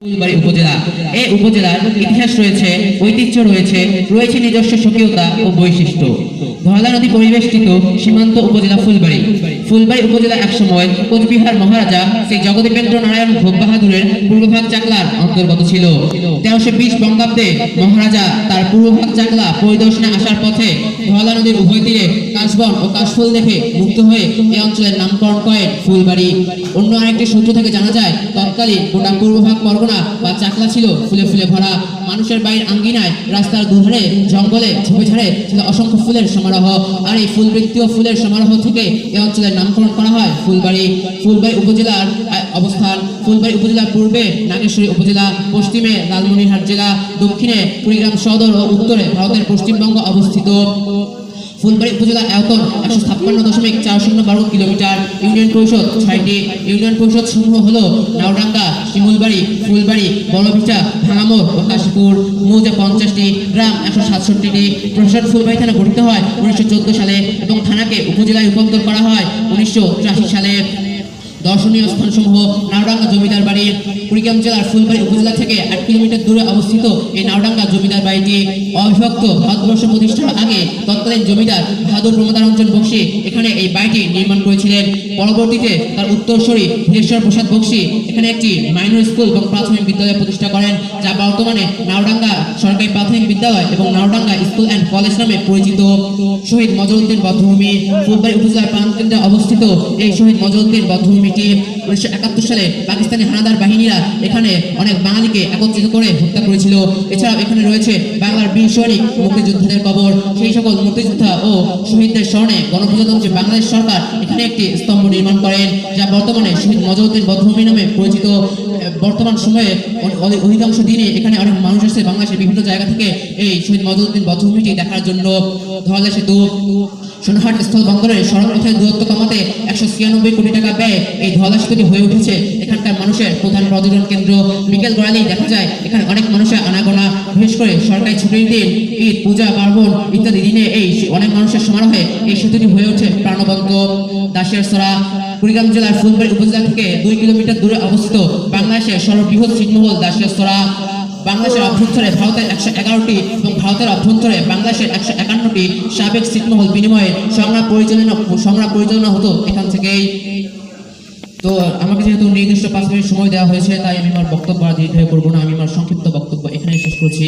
ফুলবাড়ী উপজেলা। এই উপজেলার ইতিহাস রয়েছে, ঐতিহ্য রয়েছে, রয়েছে নিজস্ব স্বকীয়তা ও বৈশিষ্ট্য। ধলা নদী পরিবেষ্টিত সীমান্ত উপজেলা ফুলবাড়ী। ফুলবাড়ী উপজেলা একসময় কোচবিহার মহারাজা শ্রী জগদীপেন্দ্র নারায়ণ ভোগ বাহাদুরের পূর্বভাগ চাকলার অন্তর্গত ছিল। 1320 বঙ্গাব্দে মহারাজা তার পূর্বভাগ চাকলা পরিদর্শনে আসার পথে ধলা নদীর উভয় তীরে কাশবন ও কাশফুল দেখে মুগ্ধ হয়ে এই অঞ্চলের নামকরণ করেন ফুলবাড়ী। অন্য আরেকটি সূত্র থেকে জানা যায়, তৎকালীন গোটা পূর্বভাগ পরগনা বা চাকলা ছিল ফুলে ফুলে ভরা। মানুষের বাড়ির আঙ্গিনায়, রাস্তার দুধারে, জঙ্গলে, ঝোপে-ঝাড়ে ছিল অসংখ্য ফুলের সমারোহ। আর এই ফুলবৃত্তীয় ফুলের সমারোহ থেকে এই অঞ্চলের নামকরণ করা হয় ফুলবাড়ী। ফুলবাড়ী উপজেলার অবস্থান: ফুলবাড়ী উপজেলার পূর্বে নাগেশ্বরী উপজেলা, পশ্চিমে লালমনিরহাট জেলা, দক্ষিণে কুড়িগ্রাম সদর ও উত্তরে ভারতের পশ্চিমবঙ্গ অবস্থিত। ফুলবাড়ী উপজেলা আয়তন 156.40 বর্গ কিলোমিটার। ইউনিয়ন পরিষদ 6টি। ইউনিয়ন পরিষদ সমূহ হলো নাওডাঙ্গা, শিমুলবাড়ি, ফুলবাড়ি, বড়ভিটা, ভাঙামোড় ও কাশীপুর। মৌজা 50টি, গ্রাম 167টি। প্রশাসন ফুলবাড়ী থানা গঠিত হয় 1914 সালে এবং থানাকে উপজেলায় রূপান্তর করা হয় 1983 সালে। দর্শনীয় স্থানসমূহ: নাওডাঙ্গা জমিদার বাড়ি। কুড়িগ্রাম জেলার ফুলবাড়ী উপজেলা থেকে 8 কিলোমিটার দূরে অবস্থিত এই নাওডাঙ্গা জমিদার বাড়িটি অবিভক্ত ভারতবর্ষ প্রতিষ্ঠার আগে তৎকালীন জমিদার বাহাদুর প্রমোদারঞ্জন বক্সী এখানে এই বাড়িটি নির্মাণ করেছিলেন। পরবর্তীতে তার উত্তরসূরি ধীরেশ্বর প্রসাদ বক্সী এখানে একটি মাইনর স্কুল এবং প্রাথমিক বিদ্যালয় প্রতিষ্ঠা করেন, যা বর্তমানে নাওডাঙ্গা সরকারি প্রাথমিক বিদ্যালয় এবং নাওডাঙ্গা স্কুল অ্যান্ড কলেজ নামে পরিচিত। শহীদ মজরুদ্দিন বধ্যভূমি: ফুলবাড়ী উপজেলার প্রাণকেন্দ্রে অবস্থিত এই শহীদ মজরুদ্দিন বধ্যভূমিটি 1971 সালে পাকিস্তানি হানাদার বাহিনীরা এখানে অনেক বাঙালিকে একত্রিত করে হত্যা করেছিল। এছাড়াও এখানে রয়েছে বাংলার বীর সৈনিক মুক্তিযোদ্ধাদের কবর। সেই সকল মুক্তিযোদ্ধা ও শহীদদের স্মরণে গণপ্রজাতন্ত্রী বাংলাদেশ সরকার এখানে একটি স্তম্ভ নির্মাণ করেন, যা বর্তমানে শহীদ মজরুদ্দিন বধ্যভূমি নামে পরিচিত। বর্তমান সময়ে অধিকাংশ দিনে এখানে অনেক মানুষ আসে বাংলাদেশের বিভিন্ন জায়গা থেকে এই শহীদ মজরুদ্দিন বধ্যভূমিটি দেখার জন্য। ধলা সেতু: সোনাহাট স্থল বন্দরের সড়ক পথের দূরত্ব কমাতে 196 কোটি টাকা ব্যয়ে এই ধলা সেতুটি হয়ে উঠেছে এখানকার মানুষের প্রধান পর্যটন কেন্দ্র। বিকেল গড়ালেই দেখা যায় এখানে অনেক মানুষের আনাগোনা। বিশেষ করে সরকারি ছুটির দিন, ঈদ, পূজা পার্বণ ইত্যাদি দিনে এই অনেক মানুষের সমারোহে এই সেতুটি হয়ে ওঠে প্রাণবন্ত। দাসিয়ারসরা: কুড়িগ্রাম জেলার ফুলবাড়ী উপজেলা থেকে 2 কিলোমিটার দূরে অবস্থিত বাংলাদেশের সর্ববৃহৎ ছিটমহল দাসিয়ারসরা। বাংলাদেশের অভ্যন্তরে ভারতের 111টি এবং ভারতের অভ্যন্তরে বাংলাদেশের 151টি সাবেক ছিটমহল বিনিময়ে সংগ্রাম পরিচালনা হতো এখান থেকেই। তো আমাকে যেহেতু নির্দিষ্ট 5 মিনিট সময় দেওয়া হয়েছে, তাই আমি আমার বক্তব্য দীর্ঘায়িত করবো না। আমি আমার সংক্ষিপ্ত বক্তব্য এখানেই শেষ করছি।